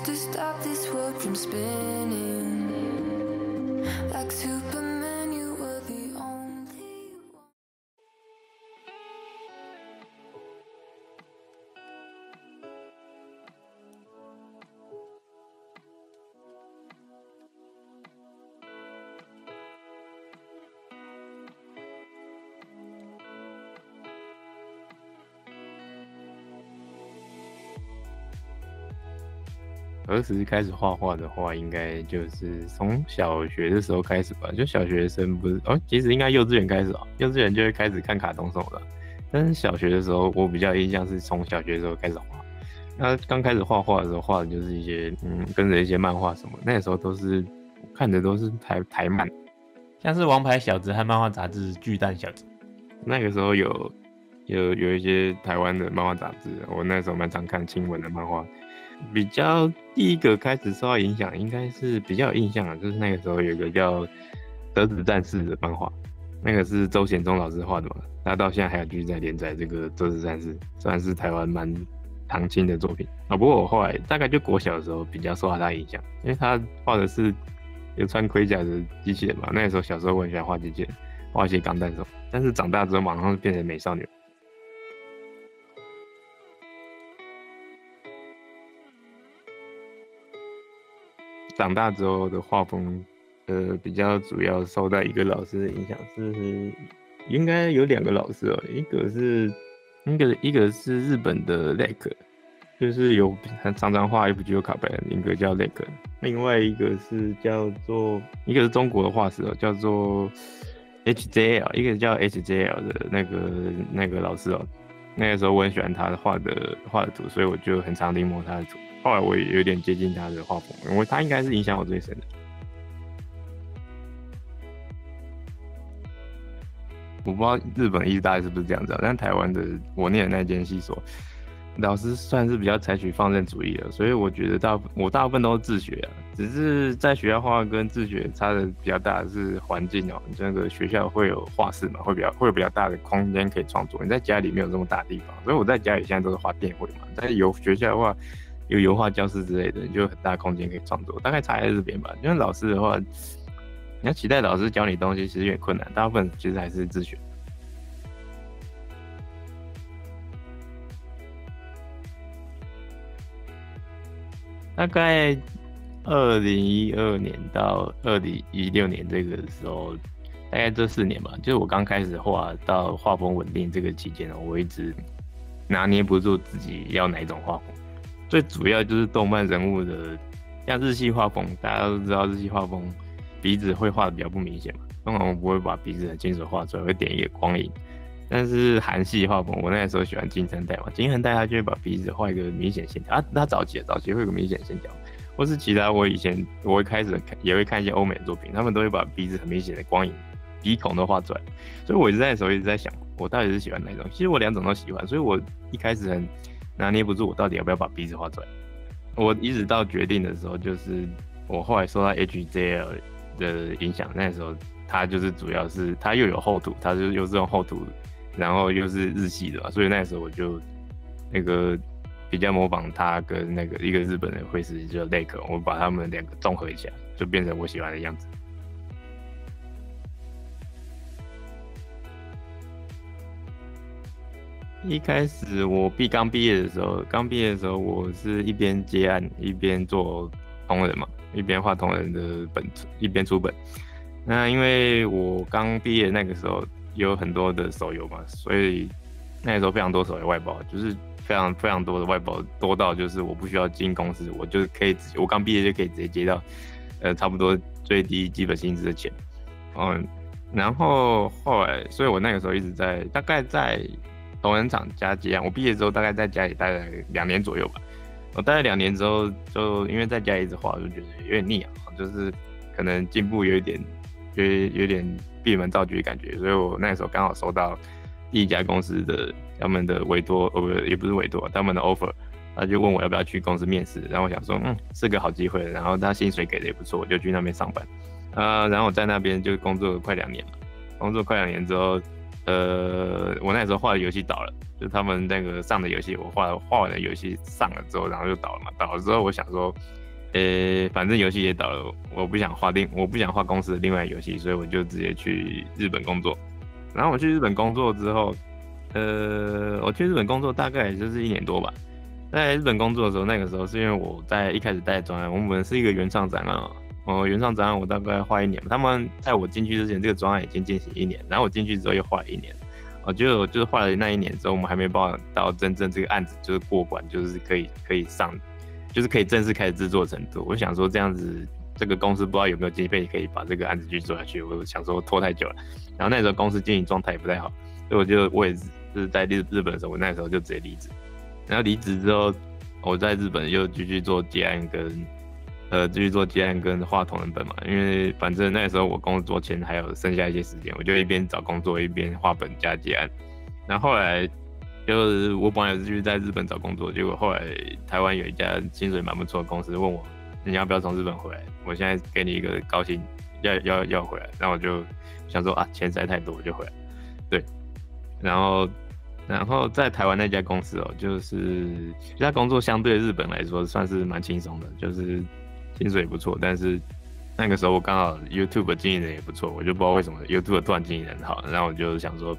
to stop this world from spinning. Like Superman, you were the only one. 儿时开始画画的话，应该就是从小学的时候开始吧。就小学生不是其实应该幼稚园开始幼稚园就会开始看卡通什么的。但是小学的时候，我比较印象是从小学的时候开始画。那刚开始画画的时候，画的就是一些跟着一些漫画什么。那个时候都是看的都是台漫，像是王牌小子和漫画杂志巨蛋小子。那个时候有一些台湾的漫画杂志，我那时候蛮常看青文的漫画。比较第一个开始受到影响，应该是比较有印象的，就是那个时候有一个叫《德子战士》的漫画，那个是周显宗老师画的嘛，他到现在还有继续在连载这个《德子战士》，算是台湾蛮常青的作品不过我后来大概就国小的时候比较受到他影响，因为他画的是有穿盔甲的机器人嘛，那个时候小时候我很喜欢画机器人，画一些钢弹什么，但是长大之后马上变成美少女。长大之后的画风，比较主要受到一个老师的影响，是应该有2个老师一个是日本的 Lake， 就是有常常画 FGO 卡牌的一个叫 Lake， 另外一个是一个是中国的画师叫做 HJL， 一个叫 HJL 的那个老师那个时候我很喜欢他画的图，所以我就很常临摹他的图。后来我也有点接近他的画风，因为他应该是影响我最深的。我不知道日本艺大是不是这样子但台湾的我念的那间系所，老师算是比较采取放任主义的，所以我觉得我大部分都是自学只是在学校画跟自学差的比较大的是环境这个学校会有画室嘛，会有比较大的空间可以创作，你在家里没有这么大的地方，所以我在家里现在都是画电绘嘛，但是有学校的话有油画教室之类的，你就有很大的空间可以创作，大概差在这边吧。因为老师的话，你要期待老师教你东西，其实有点困难，大部分其实还是自学。大概2012年到2016年这个时候，大概这4年吧，就是我刚开始画到画风稳定这个期间我一直拿捏不住自己要哪一种画风。最主要就是动漫人物的，像日系画风，大家都知道日系画风鼻子会画的比较不明显嘛，通常我不会把鼻子很清楚画出来，会点一个光影。但是韩系画风，我那个时候喜欢金城代嘛，金城代他就会把鼻子画一个明显线条，他早期会有个明显线条，或是其他我会开始也会看一些欧美的作品，他们都会把鼻子很明显的光影、鼻孔都画出来，所以我那时候一直在想，我到底是喜欢哪种？其实我2种都喜欢，所以我一开始很拿捏不住我到底要不要把鼻子画出来。我一直到决定的时候，就是我后来受到 HJL 的影响，那时候他就是主要是他又有厚涂，他就又是用厚涂，然后又是日系的嘛，所以那时候我就比较模仿他跟一个日本的绘师叫 Lake， 我把他们2个综合一下，就变成我喜欢的样子。一开始我刚毕业的时候，我是一边接案一边做同人嘛，一边画同人的本子，一边出本。那因为我刚毕业那个时候有很多的手游嘛，所以那个时候非常多手游外包，就是非常非常多的外包，多到就是我不需要进公司，我就可以我刚毕业就可以直接接到差不多最低基本薪资的钱。然后后来，所以我那个时候一直大概在同人厂加接案，我毕业之后大概在家里待了2年左右吧。我待了2年之后，就因为在家里一直画，就觉得有点腻就是可能进步有点闭门造车的感觉，所以我那时候刚好收到第1家公司的他们的委托，也不是委托，他们的 offer， 他就问我要不要去公司面试，然后我想说，是个好机会，然后他薪水给的也不错，我就去那边上班。然后我在那边就工作了快2年嘛，工作快2年之后，我那时候画的游戏倒了，就他们那个上的游戏，我画完的游戏上了之后，然后就倒了嘛。倒了之后，我想说，反正游戏也倒了，我不想画公司的另外一个游戏，所以我就直接去日本工作。然后我去日本工作之后，我去日本工作大概也就是1年多吧。在日本工作的时候，那个时候是因为我在一开始带专案，我们是一个原创展览原创专案我大概画1年，他们在我进去之前，这个专案已经进行1年，然后我进去之后又画了1年。就是画了那1年之后，我们还没报到真正这个案子就是过关，就是可以上，就是可以正式开始制作程度。我想说这样子，这个公司不知道有没有经费可以把这个案子继续做下去。我想说拖太久了，然后那时候公司经营状态也不太好，所以我也是在日本的时候，我那时候就直接离职。然后离职之后，我在日本又继续做接案跟画同人本嘛，因为反正那时候我工作前还有剩下一些时间，我就一边找工作一边画本加接案。然后后来就是我本来是去在日本找工作，结果后来台湾有一家薪水蛮不错的公司问我，你要不要从日本回来？我现在给你一个高薪，要回来。然后我就想说钱实在太多，我就回来。对，然后在台湾那家公司就是这家工作相对日本来说算是蛮轻松的，就是薪水也不错，但是那个时候我刚好 YouTube 经营的也不错，我就不知道为什么 YouTube 突然经营得很好，然后我就想说，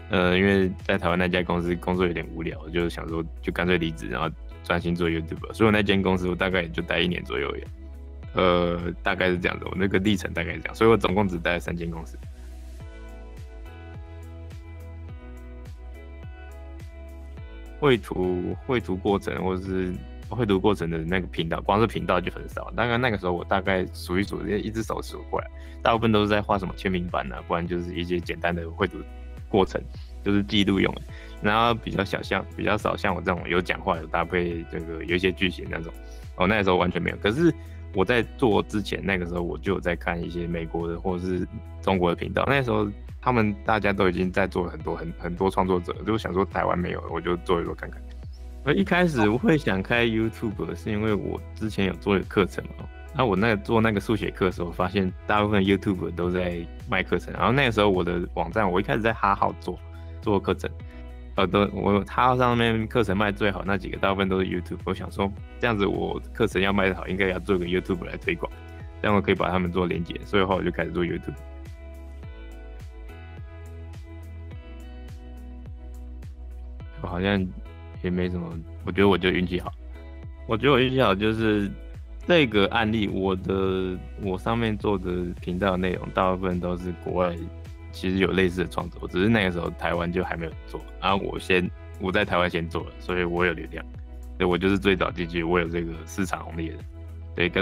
因为在台湾那家公司工作有点无聊，我就想说就干脆离职，然后专心做 YouTube。所以我那间公司我大概也就待1年左右而已，大概是这样子，我那个历程大概是这样，所以我总共只待了3间公司。绘图过程或者是绘图过程的那个频道，光是频道就很少。大概那个时候我大概数一数，一只手数过来，大部分都是在画什么签名版不然就是一些简单的绘图过程，就是记录用的。然后比较少像我这种有讲话有搭配这个有一些剧情那种，那个时候完全没有。可是我在做之前，那个时候我就有在看一些美国的或者是中国的频道，那时候他们大家都已经在做很多创作者，就想说台湾没有，我就做一做看看。而一开始我会想开 YouTube 是因为我之前有做一个课程嘛，然后我做那个数学课的时候，发现大部分 YouTube 都在卖课程，然后那个时候我的网站我一开始在哈号做课程，我哈号上面课程卖最好那几个大部分都是 YouTube， 我想说这样子我课程要卖得好，应该要做个 YouTube 来推广，这样我可以把他们做连结，所以后来我就开始做 YouTube。我好像也没什么，我觉得我就运气好。我觉得我运气好就是这个案例，我上面做的频道内容大部分都是国外其实有类似的创作，只是那个时候台湾就还没有做，然后我在台湾先做了，所以我有流量，对，我就是最早进去，我有这个市场红利的，对。可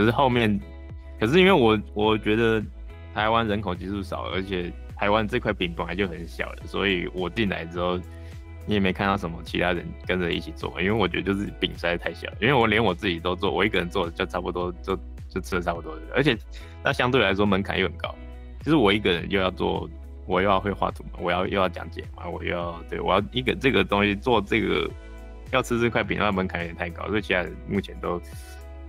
是因为我觉得台湾人口基数少，而且台湾这块饼本来就很小的，所以我进来之后。你也没看到什么其他人跟着一起做，因为我觉得就是饼实在太小，因为我连我自己都做，我一个人做就差不多就吃的差不多的，而且那相对来说门槛又很高，就是我一个人又要做，我又要会画图嘛，又要讲解嘛，我要一个这个东西做这个要吃这块饼，那门槛有点太高，所以其他人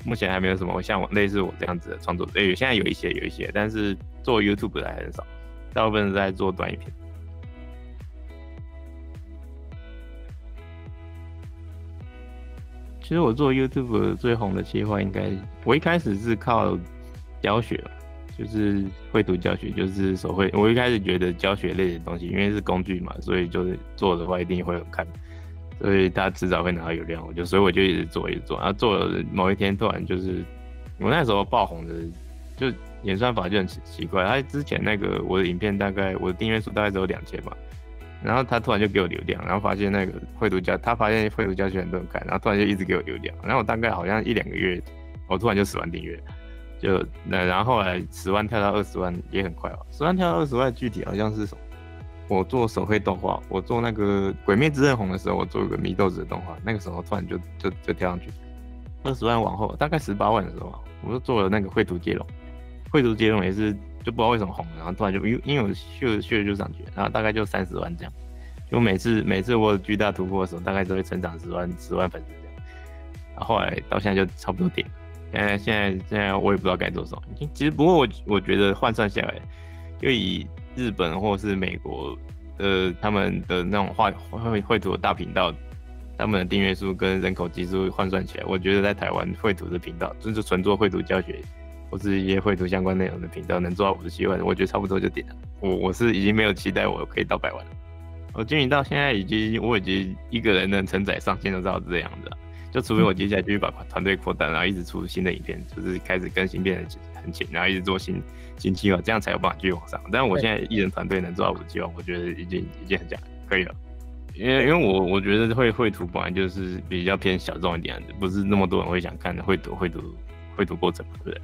目前还没有什么像类似我这样子的创作者，现在有一些，但是做 YouTube 的还很少，大部分是在做短影片。其实我做 YouTube 最红的企划，应该我一开始是靠教学，就是绘图教学，就是手绘。我一开始觉得教学类的东西，因为是工具嘛，所以就是做的话一定会有看，所以他迟早会拿到流量。所以我就一直做，然后做了某一天突然就是我那时候爆红的，就演算法就很奇怪。他之前那个我的影片大概我的订阅数大概只有2000嘛。然后他突然就给我流量，然后发现那个他发现绘图教学很多人看，然后突然就一直给我流量，然后我大概好像1-2个月，我突然就10万订阅，然后后来10万跳到20万也很快10万跳到20万具体好像是什么？我做手绘动画，我做那个《鬼灭之刃》红的时候，我做一个祢豆子的动画，那个时候突然就跳上去，20万往后大概18万的时候，我就做了那个绘图接龙也是。就不知道为什么红了，然后突然就因为我血就上去，然后大概就30万这样。就每次我有巨大突破的时候，大概都会成长10万粉丝这样。然后后来到现在就差不多顶了。现在我也不知道该做什么。其实不过我觉得换算下来，就以日本或是美国他们的那种绘图的大频道，他们的订阅数跟人口基数换算起来，我觉得在台湾绘图的频道，就是纯做绘图教学或是一些绘图相关内容的频道，能做到57万，我觉得差不多就顶了。我是已经没有期待我可以到100万了。我经营到现在我已经一个人能承载上线都到这样子了，就除非我接下来继续把团队扩大，然后一直出新的影片，就是开始更新变得很勤，然后一直做新计划，这样才有办法继续往上。但是我现在艺人团队能做到57万，我觉得已经很强，可以了。因为我觉得绘图本来就是比较偏小众一点的，不是那么多人会想看的绘图过程嘛，对不对？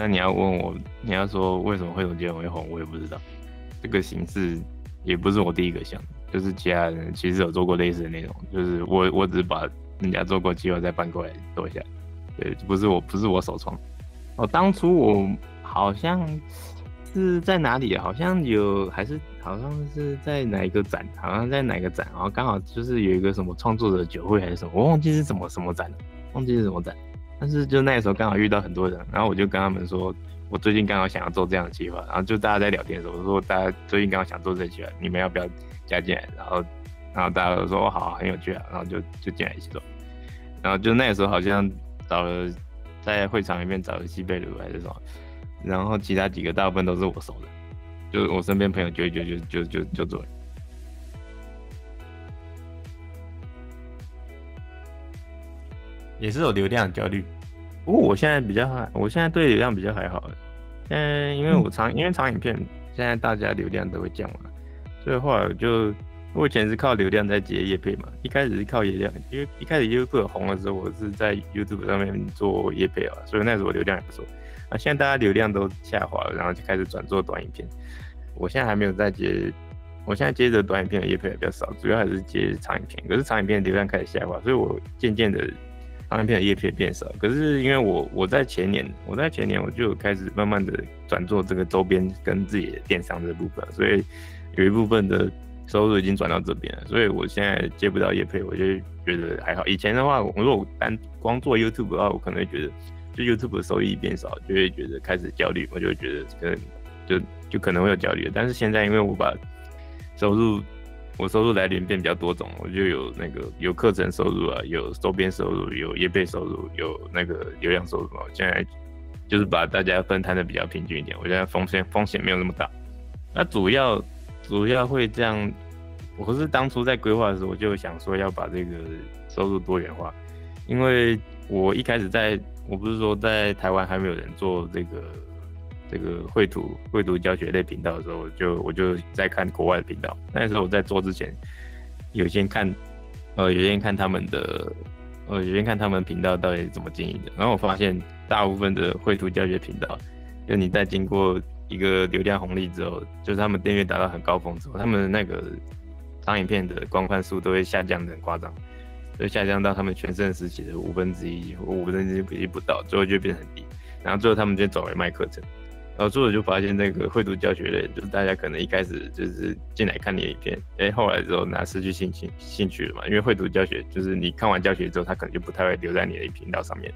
那你要问我，你要说为什么绘图节目会红，我也不知道。这个形式也不是我第一个想的，就是其他人其实有做过类似的内容，就是我只是把人家做过计划再搬过来做一下，对，不是我首创。当初我好像是在哪里啊？好像是在哪一个展，然后刚好就是有一个什么创作者酒会还是什么，我忘记是什么展了，但是就那个时候刚好遇到很多人，然后我就跟他们说，我最近刚好想要做这样的计划，然后就大家在聊天的时候，我说大家最近刚好想做这个计划，你们要不要加进来？然后大家都说好，很有趣啊，然后就进来一起做。然后就那个时候好像找了在会场里面找了西贝鲁还是什么，然后其他几个大部分都是我熟的，就我身边朋友就做了。也是有流量焦虑。不过我现在对流量比较还好了。因为因为长影片现在大家流量都会降嘛，所以后来我以前是靠流量在接业配嘛，一开始是靠流量，因为一开始 YouTube 红的时候，我是在 YouTube 上面做业配啊，所以那时候流量也不错。现在大家流量都下滑了，然后就开始转做短影片。我现在还没有在接，我现在接的短影片的业配比较少，主要还是接长影片。可是长影片的流量开始下滑，所以我渐渐的长影片的业配变少。可是因为我在前年我就开始慢慢的转做这个周边跟自己的电商的部分，所以有一部分的收入已经转到这边了，所以我现在接不到业配，我就觉得还好。以前的话，如果我光做 YouTube 的话，我可能会觉得就 YouTube 的收益变少，就会觉得开始焦虑，我就会觉得可能就可能会有焦虑。但是现在因为我把收入来源变比较多种，我就有课程收入啊，有周边收入，有业配收入，有那个流量收入嘛。我现在就是把大家分摊的比较平均一点，我现在风险没有那么大。那主要会这样，我是当初在规划的时候，我就想说要把这个收入多元化，因为我一开始我不是说在台湾还没有人做这个绘图教学类频道的时候，我就在看国外的频道。那时候我在做之前，有先看他们频道到底怎么经营的，然后我发现大部分的绘图教学频道，就你在经过一个流量红利之后，就是他们订阅达到很高峰之后，他们那个长影片的观看数都会下降的很夸张，就下降到他们全盛时期的1/5或1/5不到，最后就变成很低，然后最后他们就走来卖课程。然后最后就发现那个绘图教学类，就是大家可能一开始就是进来看你的影片，后来之后失去兴趣了嘛，因为绘图教学就是你看完教学之后，他可能就不太会留在你的频道上面。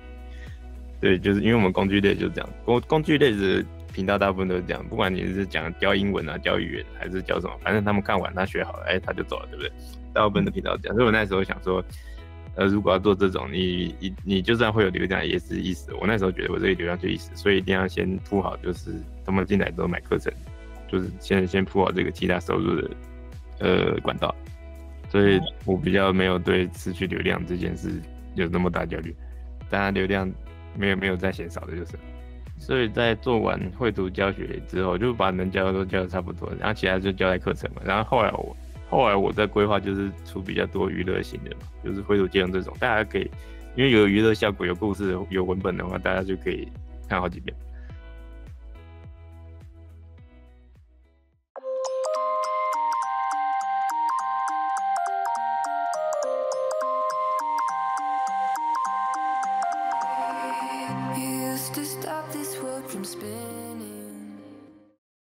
对，就是因为我们工具类就是这样，工具类的频道大部分都是这样，不管你是教英文啊、教语言还是教什么，反正他们看完他学好了，他就走了，对不对？大部分的频道这样，所以我那时候想说，如果要做这种，你就算会有流量也是意思。我那时候觉得我这个流量就意思，所以一定要先铺好，就是他们进来都买课程，就是先铺好这个其他收入的管道。所以我比较没有对失去流量这件事有那么大焦虑，当然流量没有再减少的就是。所以在做完绘图教学之后，就把能教的都教的差不多，然后其他就交在课程嘛。然后后来我在规划就是出比较多娱乐型的嘛，就是绘图接龙这种，大家可以因为有娱乐效果、有故事、有文本的话，大家就可以看好几遍。